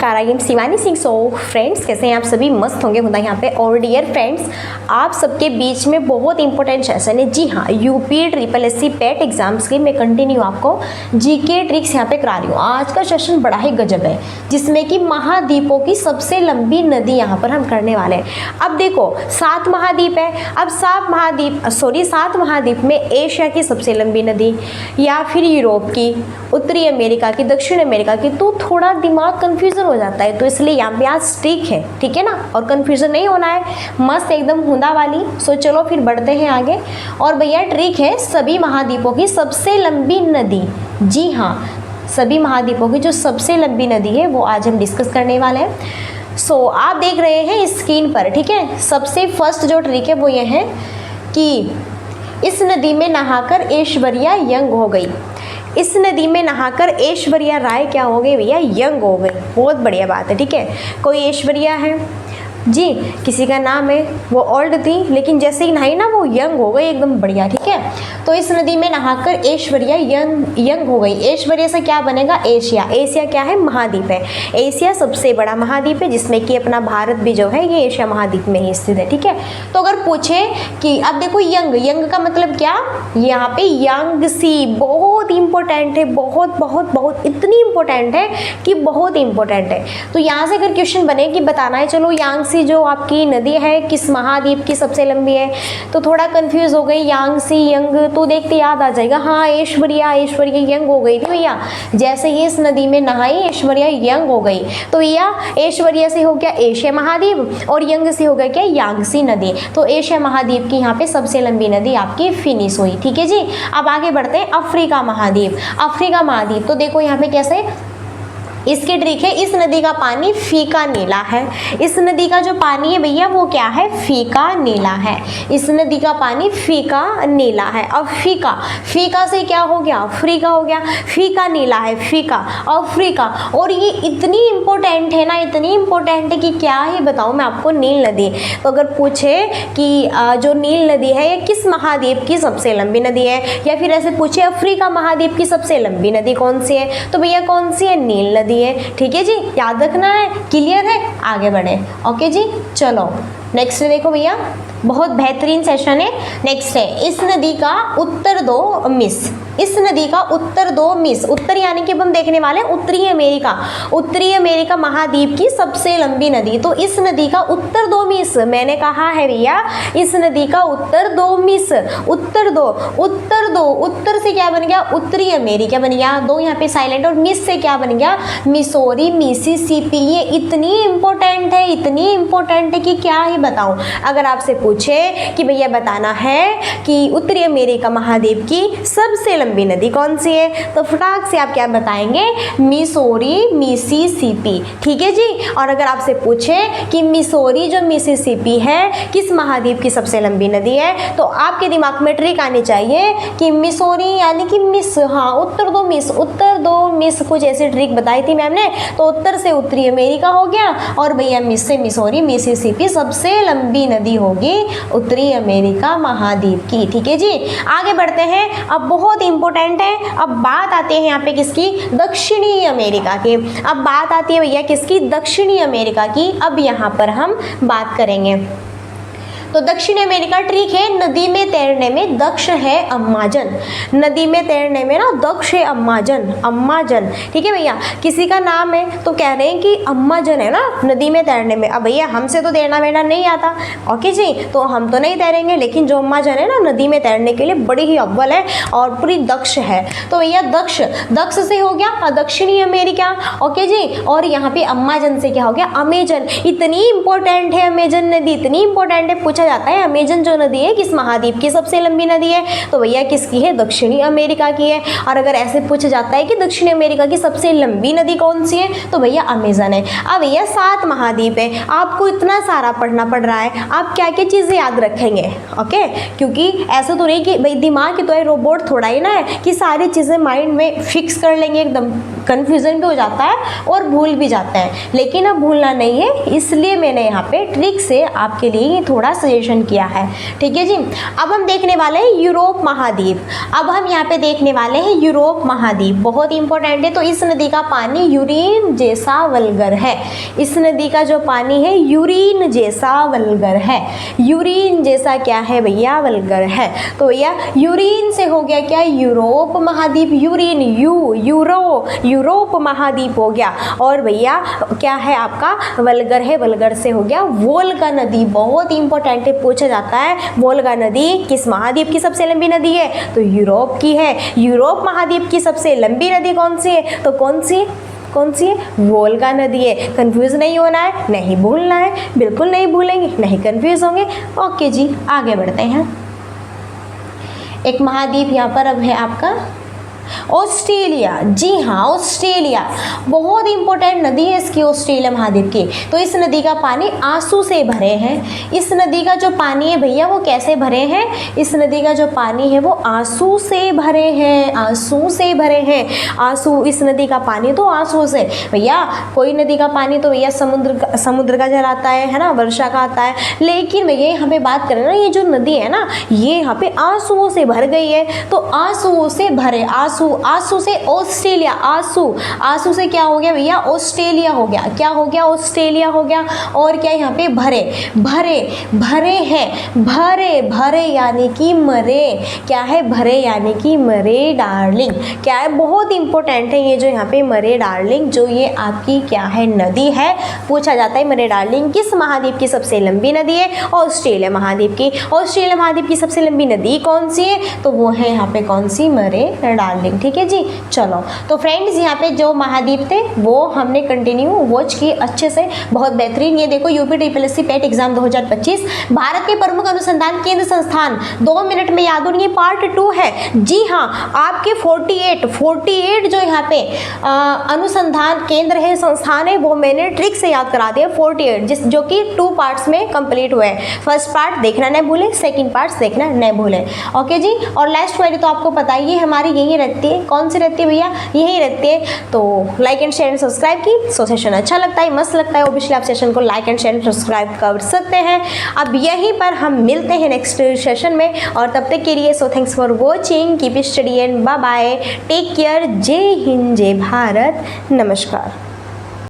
नमस्कार, I am Shivani Singh. So friends, कैसे हैं आप सभी? मस्त होंगे खुदा यहाँ पे। और डियर फ्रेंड्स, आप सबके बीच में बहुत इंपॉर्टेंट सेशन है। जी हाँ, यूपी ट्रिपल एससी पेट एग्जाम्स की मैं कंटिन्यू आपको जीके ट्रिक्स यहाँ पे करा रही हूँ। आज का सेशन बड़ा ही गजब है, जिसमें कि महाद्वीपों की सबसे लंबी नदी यहाँ पर हम करने वाले हैं। अब देखो, 7 महाद्वीप है। अब 7 महाद्वीप में एशिया की सबसे लंबी नदी, या फिर यूरोप की, उत्तरी अमेरिका की, दक्षिण अमेरिका की, तो थोड़ा दिमाग कंफ्यूजन हो जाता है। तो इसलिए यहाँ पे आज ट्रिक है, ठीक है ना, और कंफ्यूजन नहीं होना है, मस्त एकदम हुंदा वाली। सो चलो फिर बढ़ते हैं आगे। और भैया ट्रिक है सभी महाद्वीपों की सबसे लंबी नदी। जी हाँ, सभी महाद्वीपों की जो सबसे लंबी नदी है वो आज हम डिस्कस करने वाले हैं। सो आप देख रहे हैं स्क्रीन पर, ठीक है। सबसे फर्स्ट जो ट्रिक है वो ये है कि इस नदी में नहाकर ऐश्वर्या यंग हो गई। इस नदी में नहाकर ऐश्वर्या राय क्या हो गई भैया? यंग हो गई। बहुत बढ़िया बात है, ठीक है। कोई ऐश्वर्या है जी, किसी का नाम है, वो ओल्ड थी, लेकिन जैसे ही नहाई ना वो यंग हो गई, एकदम बढ़िया, ठीक है। तो इस नदी में नहाकर ऐश्वर्या यंग हो गई। ऐश्वर्या से क्या बनेगा? एशिया। एशिया क्या है? महाद्वीप है। एशिया सबसे बड़ा महाद्वीप है, जिसमें कि अपना भारत भी जो है ये एशिया महाद्वीप में ही स्थित है, ठीक है। तो अगर पूछे कि अब देखो यंग का मतलब क्या? यहाँ पे यांगसी बहुत इंपॉर्टेंट है, बहुत बहुत बहुत इतनी इंपॉर्टेंट है कि बहुत इंपॉर्टेंट है। तो यहाँ से अगर क्वेश्चन बने कि बताना है, चलो यांगसी जो आपकी नदी है किस महाद्वीप की सबसे लंबी है, तो थोड़ा कंफ्यूज हो गई। यांगसी यंग तो देखते याद आ जाएगा, हाँ ऐश्वर्या यंग हो गई थी भैया। जैसे ही इस नदी में नहाई ऐश्वर्या यंग हो गई, तो भैया ऐश्वर्या से हो गया एशिया महाद्वीप और यंग से हो गया क्या? यांगसी नदी। तो एशिया महाद्वीप की यहाँ पे सबसे लंबी नदी आपकी फिनिश हुई, ठीक है जी। अब आगे बढ़ते हैं अफ्रीका महाद्वीप। अफ्रीका महाद्वीप तो देखो यहाँ पे कैसे इसकी ट्रिक है। इस नदी का पानी फीका नीला है। इस नदी का जो पानी है भैया वो क्या है? फीका नीला है। इस नदी का पानी फीका नीला है। अब फीका से क्या हो गया? अफ्रीका हो गया। फीका नीला है, फीका अफ्रीका। और ये इतनी इंपॉर्टेंट है ना, इतनी इंपॉर्टेंट है कि क्या ही बताऊँ मैं आपको। नील नदी, तो अगर पूछे कि जो नील नदी है ये किस महाद्वीप की सबसे लंबी नदी है, या फिर ऐसे पूछे अफ्रीका महाद्वीप की सबसे लंबी नदी कौन सी है, तो भैया कौन सी है? नील नदी है, ठीक है जी। याद रखना है, क्लियर है? आगे बढ़े, ओके जी। चलो नेक्स्ट देखो भैया, बहुत बेहतरीन सेशन है। नेक्स्ट है इस नदी का उत्तर दो मिस। इस नदी का उत्तर दो मिस। उत्तर यानी कि हम देखने वाले उत्तरी अमेरिका महाद्वीप की सबसे लंबी नदी। तो इस नदी का उत्तर दो मिस, मैंने कहा है भैया इस नदी का उत्तर दो मिस। उत्तर से क्या बन गया? उत्तरी अमेरिका बन गया। दो यहाँ पे साइलेंट। और मिस से क्या बन गया? Missouri, Mississippi. ये इतनी इंपॉर्टेंट है कि क्या ही बताऊं। अगर आपसे पूछे कि भैया बताना है कि उत्तरी अमेरिका महाद्वीप की सबसे लंबी नदी कौन सी है, तो फटाक से आप क्या बताएंगे? मिसौरी, मिसिसिपी, ठीक है जी। और अगर आपसे पूछे कि मिसौरी जो मिसिसिपी है किस महाद्वीप की सबसे लंबी नदी है, तो आपके दिमाग में ट्रिक आनी चाहिए कि मिसौरी यानी कि मिस, हाँ उत्तर दो मिस, कुछ ऐसी ट्रिक बताई थी मैम ने। तो उत्तर से उत्तरी अमेरिका हो गया, और भैया मिस से मिसौरी, मिसिसिपी सबसे लंबी नदी होगी उत्तरी अमेरिका महाद्वीप की, ठीक है जी। आगे बढ़ते हैं। अब बहुत इंपॉर्टेंट है। अब बात आती है यहाँ पे किसकी? दक्षिणी अमेरिका की। अब बात आती है भैया किसकी? दक्षिणी अमेरिका की। अब यहाँ पर हम बात करेंगे। तो दक्षिण अमेरिका ट्रिक है, नदी में तैरने में दक्ष है अम्माजन। नदी में तैरने में ना दक्ष है अम्माजन, ठीक है भैया। किसी का नाम है तो कह रहे हैं कि अम्माजन है ना नदी में तैरने में। अब भैया हमसे तो तैरना वेरना नहीं आता, ओके जी, तो हम तो नहीं तैरेंगे, लेकिन जो अम्माजन है ना नदी में तैरने के लिए बड़ी ही अव्वल है और पूरी दक्ष है। तो भैया दक्ष से हो गया दक्षिणी अमेरिका, ओके जी। और यहाँ पे अम्माजन से क्या हो गया? अमेजन। इतनी इंपॉर्टेंट है अमेजन नदी, इतनी इंपॉर्टेंट है। जाता है अमेजन जो नदी है किस महाद्वीप की सबसे लंबी नदी है, तो भैया किसकी है? दक्षिणी अमेरिका की है। और अगर ऐसे पूछा जाता है कि दक्षिणी अमेरिका की सबसे लंबी नदी कौन सी है, तो भैया अमेजन है। अब भैया 7 महाद्वीप है, आपको इतना सारा पढ़ना पड़ रहा है, आप क्या क्या चीज़ें याद रखेंगे? ओके, क्योंकि ऐसा तो नहीं कि भाई दिमाग की तो है, रोबोट थोड़ा ही ना है कि सारी चीज़ें माइंड में फिक्स कर लेंगे। एकदम कन्फ्यूजन भी हो जाता है और भूल भी जाता है, लेकिन अब भूलना नहीं है, इसलिए मैंने यहाँ पे ट्रिक से आपके लिए थोड़ा सा सजेशन किया है। ठीक है जी। अब हम देखने वाले हैं यूरोप महाद्वीप। अब हम यहाँ पे देखने वाले हैं यूरोप महाद्वीप, बहुत इंपॉर्टेंट है। तो इस नदी का पानी यूरिन जैसा वल्गर है। इस नदी का जो पानी है यूरिन जैसा वल्गर है। यूरिन जैसा क्या है भैया, वल्गर है। तो भैया यूरिन से हो गया क्या, यूरोप महाद्वीप, यूरिन यूरोप महाद्वीप हो गया। और भैया क्या है आपका, वल्गर है, वल्गर से हो गया वोल्गा नदी। बहुत इंपॉर्टेंट है, पूछा जाता है वोल्गा नदी किस महाद्वीप की सबसे लंबी नदी है, तो यूरोप की है। यूरोप महाद्वीप की सबसे लंबी नदी कौन सी है, तो कौन सी है, वोल्गा नदी है। कंफ्यूज नहीं होना है, नहीं भूलना है, बिल्कुल नहीं भूलेंगे, नहीं कंफ्यूज होंगे। ओके जी, आगे बढ़ते हैं। एक महाद्वीप यहाँ पर अब है आपका ऑस्ट्रेलिया। जी हाँ, ऑस्ट्रेलिया बहुत इंपॉर्टेंट नदी है इसकी, ऑस्ट्रेलिया महाद्वीप की। तो इस नदी का पानी आंसू से भरे हैं। इस नदी का जो पानी है भैया वो कैसे भरे हैं, इस नदी का जो पानी है वो आंसू से भरे हैं, आंसू से भरे हैं। आंसू, इस नदी का पानी तो आंसू से। भैया कोई नदी का पानी तो भैया समुद्र का जल आता है ना, वर्षा का आता है। लेकिन भैया यहाँ पे बात करें ना, ये जो नदी है ना, ये यहाँ पे आंसुओं से भर गई है। तो आंसुओं से भरे, आंसू से ऑस्ट्रेलिया, आंसू से क्या हो गया भैया, ऑस्ट्रेलिया हो गया। क्या हो गया, ऑस्ट्रेलिया हो गया। और क्या यहाँ पे भरे हैं, भरे यानी कि मरे। क्या है, भरे यानी कि मरे डार्लिंग। क्या है, बहुत इंपॉर्टेंट है ये जो यहाँ पे मरे डार्लिंग, जो ये आपकी क्या है, नदी है। पूछा जाता है मरे डार्लिंग किस महाद्वीप की सबसे लंबी नदी है, ऑस्ट्रेलिया महाद्वीप की। ऑस्ट्रेलिया महाद्वीप की सबसे लंबी नदी कौन सी है, तो वो है यहाँ पे कौन सी, मरे डार्लिंग। ठीक है जी। चलो तो फ्रेंड्स यहाँ पे जो महाद्वीप थे वो हमने कंटिन्यू वॉच किए अच्छे से, बहुत बेहतरीन। ये देखो यूपी ट्रिपलएससी पेट एग्जाम 2025, भारत के प्रमुख अनुसंधान केंद्र संस्थान, 2 मिनट में याद हो, ये पार्ट 2 है। जी हाँ, आपके 48 जो यहाँ पे अनुसंधान केंद्र है, संस्थान है, वो मैंने ट्रिक से याद करा दिया। 48 जो कि 2 पार्ट्स में कंप्लीट हुए। फर्स्ट पार्ट देखना नहीं भूले, सेकेंड पार्ट देखना नहीं भूले। ओके जी। और लास्ट क्वेरी तो आपको पता ही है हमारी यही रहती है। कौन सी रहती है भैया, यही रहती है। तो लाइक एंड शेयर सब्सक्राइब की। सो सेशन अच्छा लगता है, मस्त लगता है, ऑब्वियसली आप सेशन को लाइक एंड शेयर सब्सक्राइब कर सकते हैं। अब यहीं पर हम मिलते हैं नेक्स्ट सेशन में, और तब तक के लिए so thanks for watching, keep study and bye bye, take care, जय हिंद, जय भारत, नमस्कार।